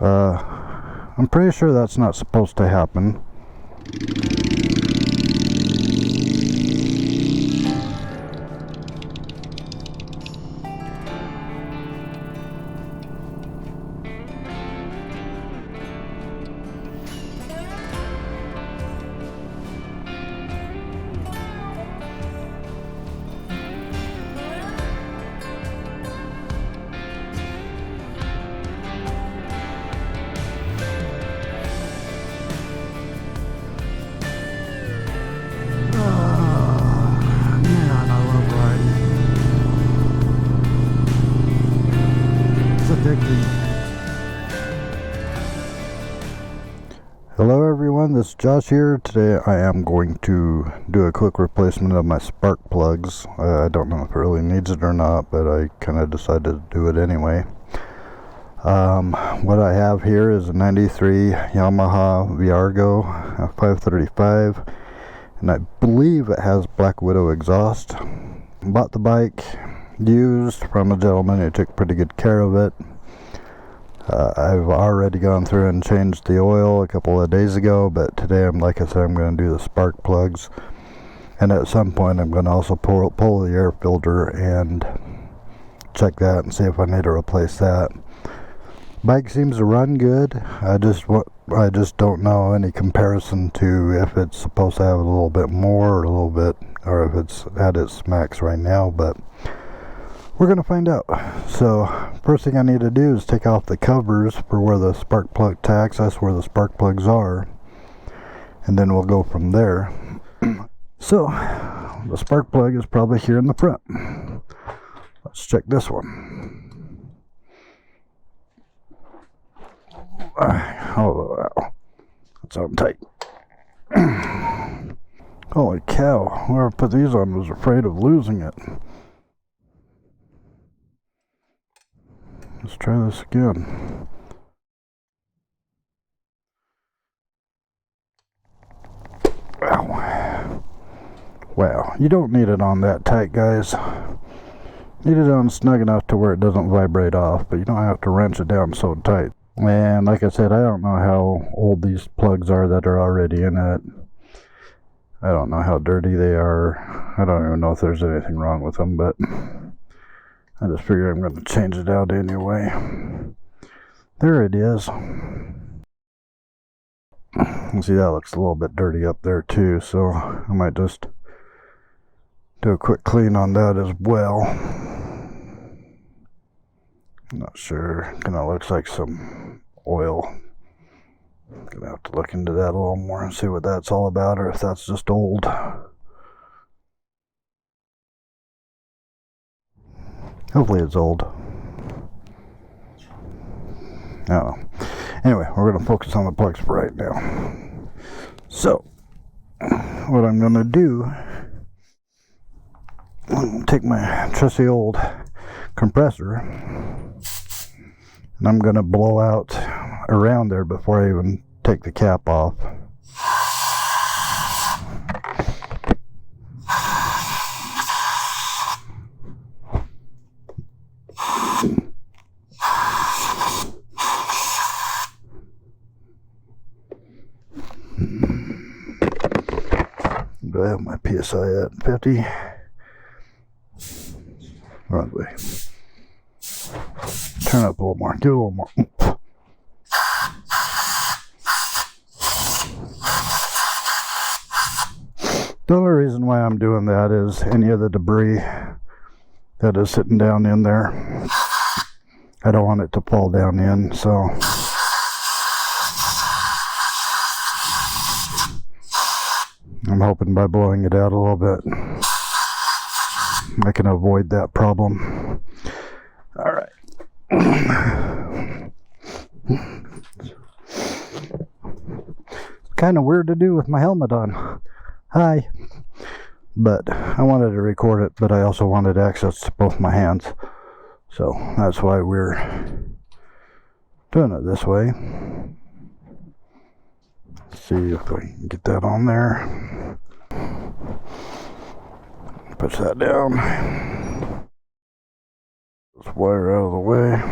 I'm pretty sure that's not supposed to happen. Hello everyone, this is Josh here. Today I am going to do a quick replacement of my spark plugs. I don't know if it really needs it or not, but I kind of decided to do it anyway. What I have here is a 93 Yamaha Virago XV535, and I believe it has Black Widow exhaust. Bought the bike used from a gentleman who took pretty good care of it. I've already gone through and changed the oil a couple of days ago, but today like I said, I'm going to do the spark plugs, and at some point I'm going to also pull the air filter and check that and see if I need to replace that. Bike seems to run good. I just don't know any comparison to if it's supposed to have a little bit more or a little bit, or if it's at its max right now, but we're going to find out. So first thing I need to do is take off the covers for where the spark plug to access where the spark plugs are, and then we'll go from there. So the spark plug is probably here in the front. Let's check this one. Oh wow, that's on tight. Holy cow, whoever put these on was afraid of losing it. Let's try this again. Wow. Wow, you don't need it on that tight, guys. Need it on snug enough to where it doesn't vibrate off, but you don't have to wrench it down so tight. And like I said, I don't know how old these plugs are that are already in it. I don't know how dirty they are. I don't even know if there's anything wrong with them, but I just figure I'm going to change it out anyway. There it is. See, that looks a little bit dirty up there too, so I might just do a quick clean on that as well. I'm not sure. Kind of looks like some oil. Gonna have to look into that a little more and see what that's all about, or if that's just old. Hopefully it's old. I don't know. Anyway, we're going to focus on the plugs for right now. So, what I'm going to do, I'm going to take my trusty old compressor, and I'm going to blow out around there before I even take the cap off. Do I have my PSI at 50? Wrong way. Turn up a little more. Do a little more. The only reason why I'm doing that is any of the debris that is sitting down in there, I don't want it to fall down in, so I'm hoping by blowing it out a little bit I can avoid that problem. Alright. Kind of weird to do with my helmet on. Hi. But I wanted to record it, but I also wanted access to both my hands. So that's why we're doing it this way. Let's see if we can get that on there. Push that down. This wire out of the way.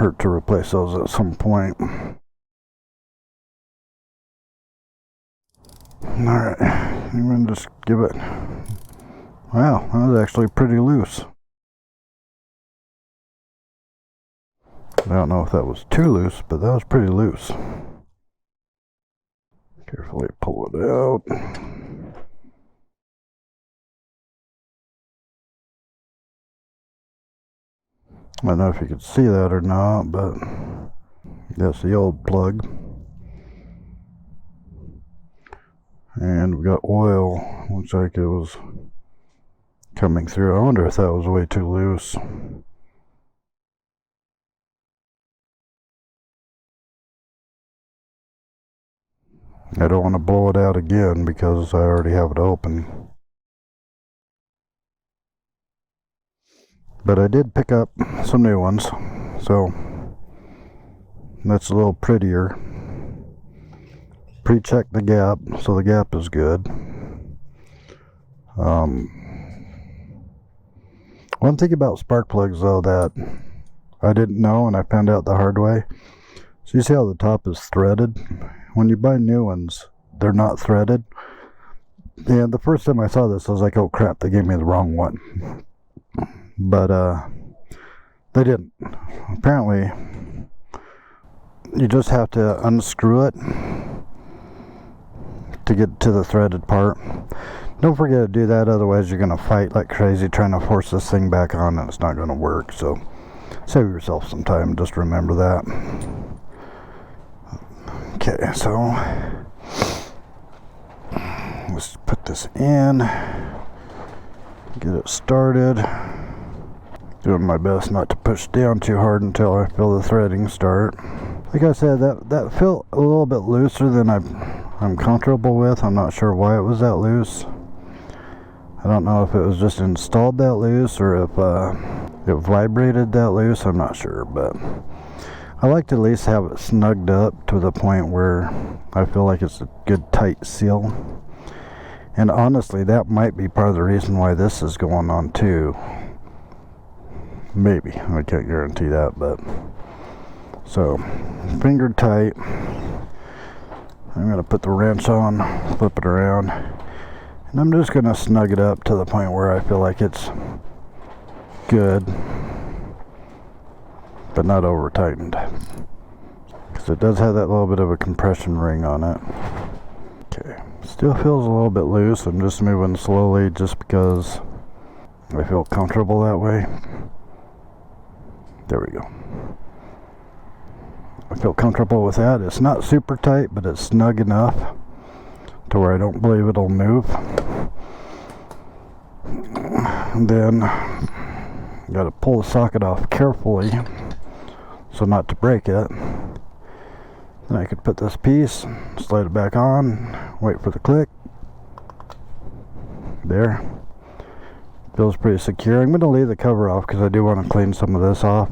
hurt to replace those at some point. Alright, I'm going to just give it... Wow, that was actually pretty loose. I don't know if that was too loose, but that was pretty loose. Carefully pull it out. I don't know if you could see that or not, but that's the old plug. And we got oil. Looks like it was coming through. I wonder if that was way too loose. I don't want to blow it out again because I already have it open. But I did pick up some new ones, so that's a little prettier. Pre-check the gap, so the gap is good. One thing about spark plugs though that I didn't know and I found out the hard way. So you see how the top is threaded? When you buy new ones, they're not threaded. And the first time I saw this, I was like, oh crap, they gave me the wrong one. But they didn't. Apparently, you just have to unscrew it to get to the threaded part. Don't forget to do that, otherwise you're going to fight like crazy trying to force this thing back on and it's not going to work. So save yourself some time, just remember that. Okay, so let's put this in, get it started. Doing my best not to push down too hard until I feel the threading start. Like I said, that felt a little bit looser than I'm comfortable with. I'm not sure why it was that loose. I don't know if it was just installed that loose or if it vibrated that loose. I'm not sure, but I like to at least have it snugged up to the point where I feel like it's a good tight seal. And honestly, that might be part of the reason why this is going on too. Maybe, I can't guarantee that, but so finger tight. I'm going to put the wrench on, flip it around, and I'm just going to snug it up to the point where I feel like it's good, but not over tightened, because it does have that little bit of a compression ring on it. Okay, still feels a little bit loose. I'm just moving slowly just because I feel comfortable that way. There we go. I feel comfortable with that. It's not super tight, but it's snug enough to where I don't believe it'll move. And then got to pull the socket off carefully so not to break it. Then I could put this piece, slide it back on, wait for the click. There. Feels pretty secure. I'm going to leave the cover off because I do want to clean some of this off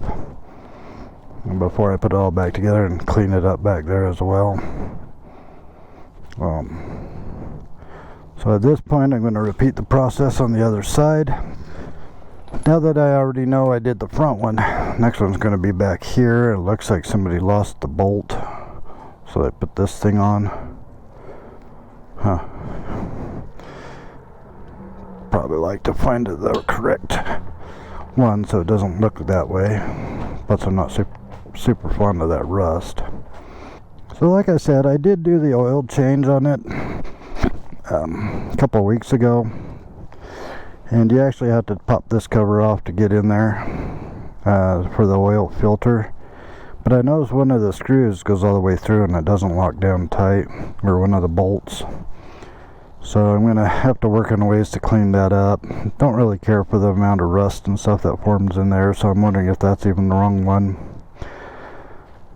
before I put it all back together and clean it up back there as well. So at this point I'm going to repeat the process on the other side. Now that I already know I did the front one, next one's going to be back here. It looks like somebody lost the bolt, so I put this thing on. Probably like to find the correct one so it doesn't look that way. Plus I'm not super fond of that rust. So like I said, I did do the oil change on it a couple of weeks ago, and you actually have to pop this cover off to get in there for the oil filter. But I noticed one of the screws goes all the way through and it doesn't lock down tight, or one of the bolts. So I'm going to have to work on ways to clean that up. Don't really care for the amount of rust and stuff that forms in there, so I'm wondering if that's even the wrong one.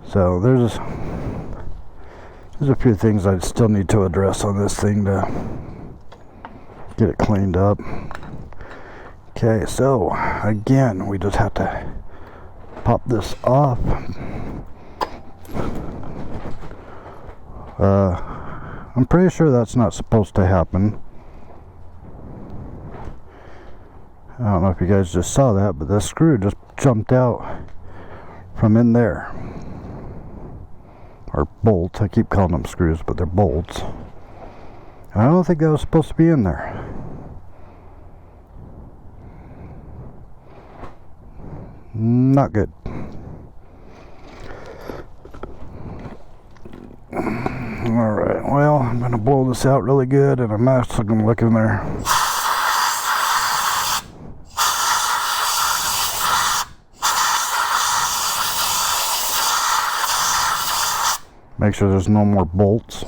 So there's a few things I still need to address on this thing to get it cleaned up. Okay, so again, we just have to pop this off. I'm pretty sure that's not supposed to happen. I don't know if you guys just saw that, but the screw just jumped out from in there. Or bolts. I keep calling them screws, but they're bolts. And I don't think that was supposed to be in there. Not good. Alright, well, I'm going to blow this out really good, and I'm actually going to look in there. Make sure there's no more bolts.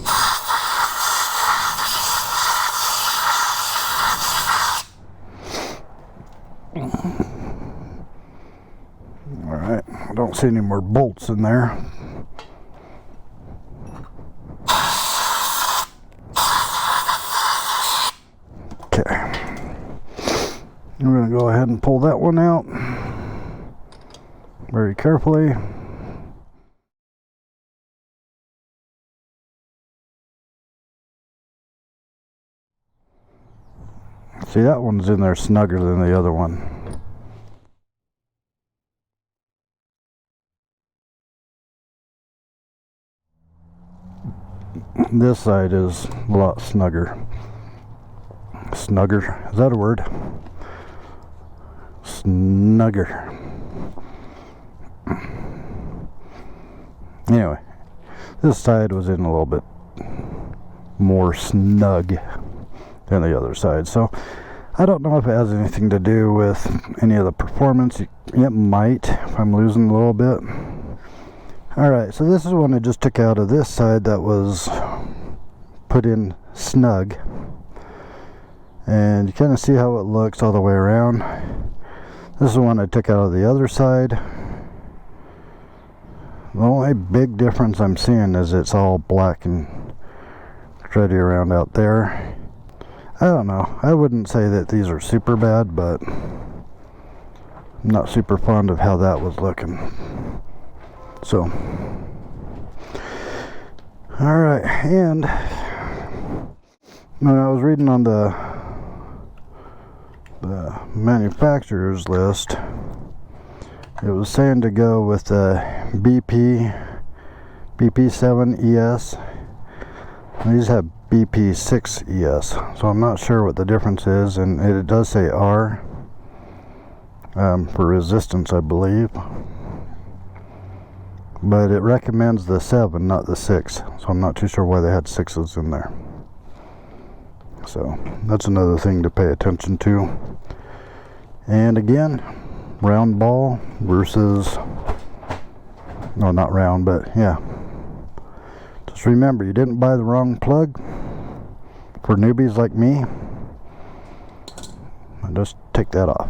Alright, I don't see any more bolts in there. Okay. I'm going to go ahead and pull that one out very carefully. See, that one's in there snugger than the other one. This side is a lot snugger. Snugger? Is that a word? Snugger. Anyway, this side was in a little bit more snug than the other side. So I don't know if it has anything to do with any of the performance. It might, if I'm losing a little bit. Alright, so this is one I just took out of this side that was put in snug. And you kind of see how it looks all the way around. This is the one I took out of the other side. The only big difference I'm seeing is it's all black and thready around out there. I don't know. I wouldn't say that these are super bad, but I'm not super fond of how that was looking. So, alright, and when I was reading on the manufacturer's list, it was saying to go with the BP7ES. These have BP6ES, so I'm not sure what the difference is, and it does say R for resistance, I believe, but it recommends the 7, not the 6, so I'm not too sure why they had 6s in there. So that's another thing to pay attention to. And again, round ball versus, no, not round, but yeah, just remember, you didn't buy the wrong plug. For newbies like me, and just take that off.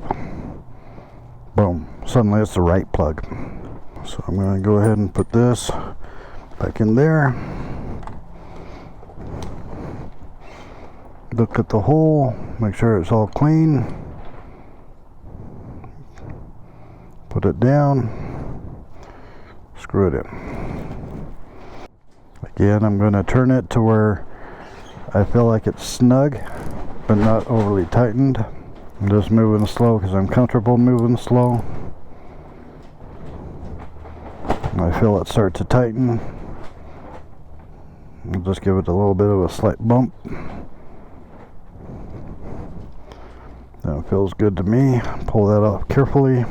Boom, suddenly it's the right plug. So I'm going to go ahead and put this back in there. Look at the hole, make sure it's all clean. Put it down, screw it in. Again, I'm going to turn it to where I feel like it's snug, but not overly tightened. I'm just moving slow because I'm comfortable moving slow. And I feel it start to tighten. I'll just give it a little bit of a slight bump. That feels good to me. Pull that off carefully.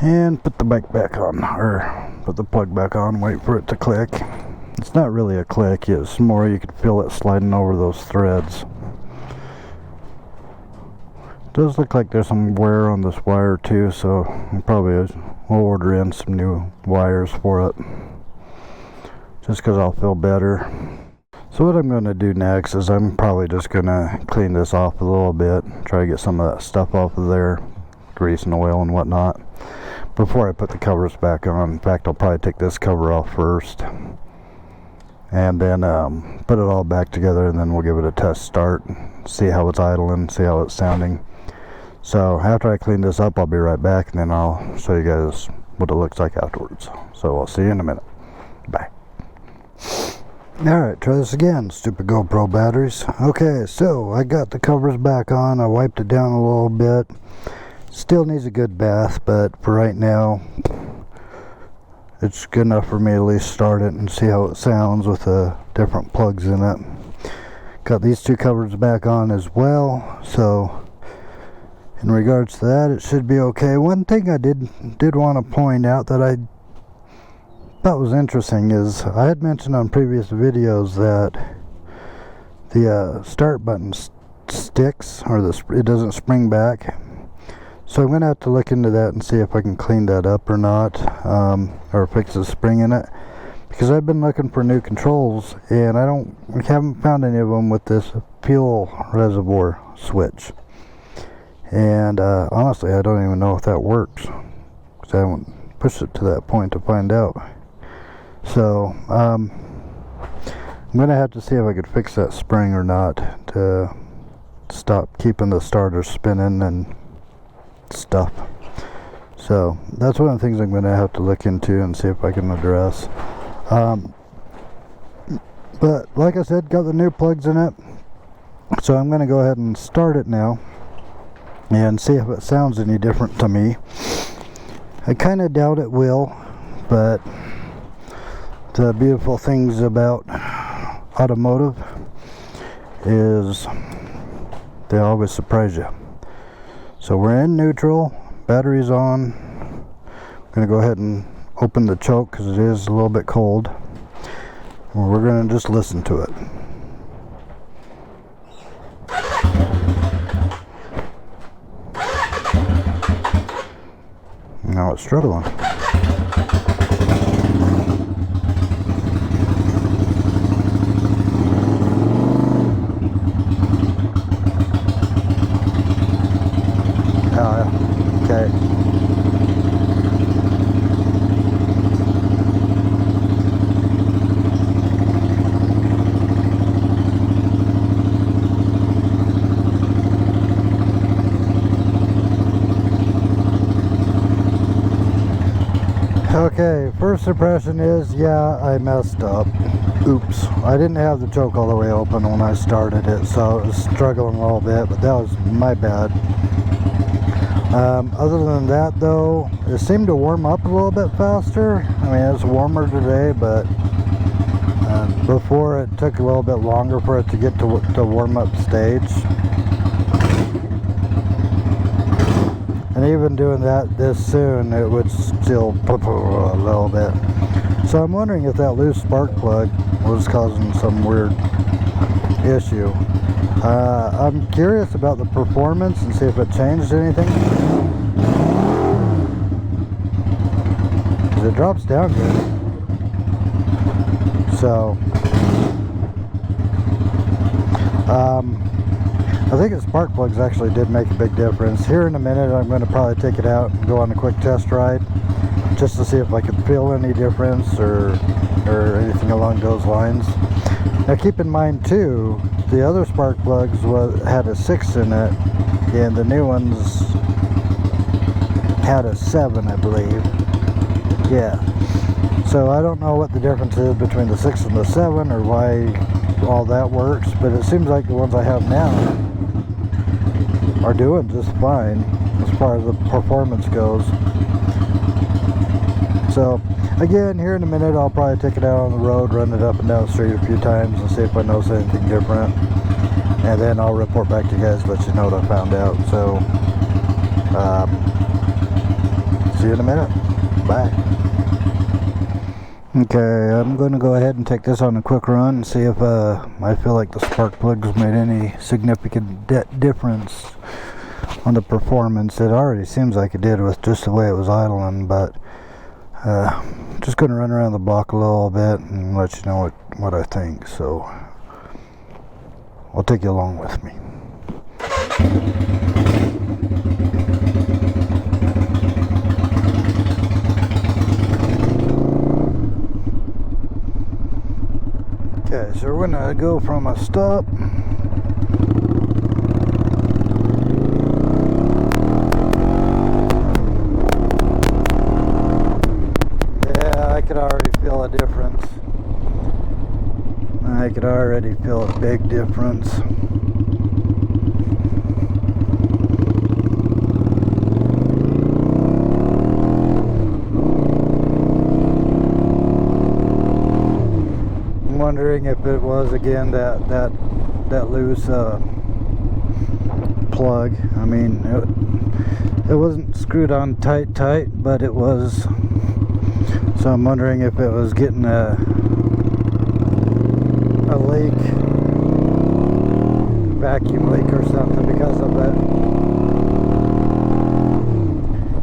And put the bike back on, or put the plug back on, wait for it to click. It's not really a click, it's more you can feel it sliding over those threads. It does look like there's some wear on this wire too, so I'll probably will order in some new wires for it, just because I'll feel better. So what I'm going to do next is I'm probably just going to clean this off a little bit, try to get some of that stuff off of there, grease and oil and whatnot, before I put the covers back on. In fact, I'll probably take this cover off first, and then put it all back together, and then we'll give it a test start, see how it's idling, see how it's sounding. So after I clean this up, I'll be right back, and then I'll show you guys what it looks like afterwards. So I'll see you in a minute. Bye. Alright, try this again, stupid GoPro batteries. Okay, so I got the covers back on. I wiped it down a little bit, Still needs a good bath, but for right now it's good enough for me to at least start it and see how it sounds with the different plugs in it. Got these two covers back on as well, so in regards to that, it should be okay. One thing I did want to point out that I thought was interesting is I had mentioned on previous videos that the start button sticks, or it doesn't spring back. So I'm going to have to look into that and see if I can clean that up or not, or fix the spring in it. Because I've been looking for new controls and we haven't found any of them with this fuel reservoir switch. And honestly, I don't even know if that works, because I haven't pushed it to that point to find out. So I'm going to have to see if I could fix that spring or not to stop keeping the starter spinning and stuff. So that's one of the things I'm going to have to look into and see if I can address. But like I said, got the new plugs in it, so I'm going to go ahead and start it now and see if it sounds any different to me. I kind of doubt it will, but the beautiful things about automotive is they always surprise you. So we're in neutral, battery's on. I'm going to go ahead and open the choke because it is a little bit cold. And we're going to just listen to it. Now it's struggling. Okay. Okay, first impression is, yeah, I messed up. Oops, I didn't have the choke all the way open when I started it, so it was struggling a little bit, but that was my bad. Other than that though, it seemed to warm up a little bit faster. I mean, it's warmer today, but before it took a little bit longer for it to get to warm up stage. And even doing that this soon, it would still a little bit. So I'm wondering if that loose spark plug was causing some weird issue. I'm curious about the performance and see if it changed anything. Because it drops down good. So I think the spark plugs actually did make a big difference. Here in a minute I'm going to probably take it out and go on a quick test ride just to see if I could feel any difference or anything along those lines. Now keep in mind too, the other spark plugs had a 6 in it, and the new ones had a 7, I believe. Yeah. So I don't know what the difference is between the 6 and the 7 or why all that works, but it seems like the ones I have now are doing just fine as far as the performance goes. So again, here in a minute I'll probably take it out on the road, run it up and down the street a few times and see if I notice anything different, and then I'll report back to you guys, let you know what I found out. So see you in a minute. Bye. Okay, I'm going to go ahead and take this on a quick run and see if I feel like the spark plugs made any significant difference on the performance. It already seems like it did with just the way it was idling, but just going to run around the block a little bit and let you know what I think. So I'll take you along with me. Okay, so we're going to go from a stop. Yeah, I could already feel a difference. I could already feel a big difference. wondering if it was again that loose plug. I mean, it wasn't screwed on tight, but it was. So I'm wondering if it was getting a leak, vacuum leak or something because of it.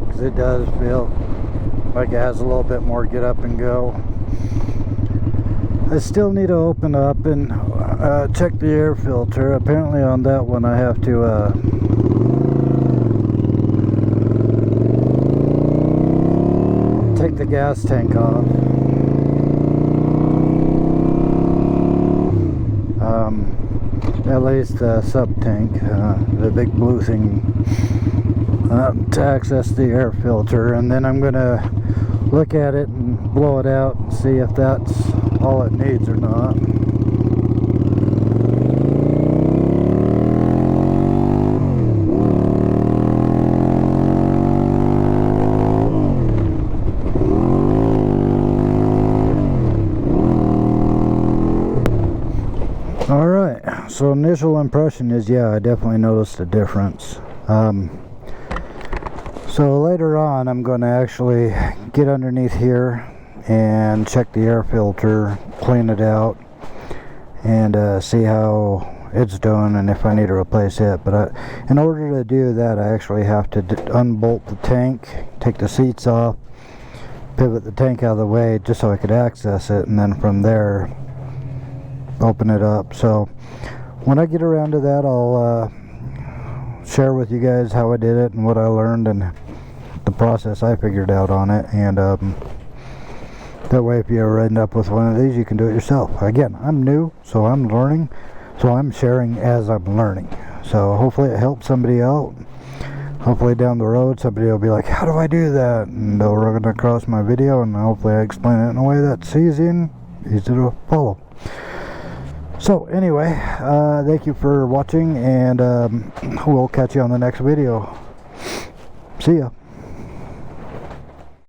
Because it does feel like it has a little bit more get up and go. I still need to open up and check the air filter. Apparently on that one I have to take the gas tank off. At least the sub tank, the big blue thing, to access the air filter, and then I'm gonna look at it and blow it out and see if that's all it needs or not. Alright, so initial impression is, yeah, I definitely noticed a difference. So later on I'm going to actually get underneath here and check the air filter, clean it out, and see how it's doing and if I need to replace it. But in order to do that, I actually have to unbolt the tank, take the seats off, pivot the tank out of the way just so I could access it, and then from there open it up. So when I get around to that, I'll share with you guys how I did it and what I learned and the process I figured out on it, and that way if you ever end up with one of these, you can do it yourself. Again, I'm new, so I'm learning, so I'm sharing as I'm learning. So hopefully it helps somebody out. Hopefully down the road somebody will be like, how do I do that? And they'll run across my video, and hopefully I explain it in a way that's easy to follow. So anyway, thank you for watching, and we'll catch you on the next video. See ya.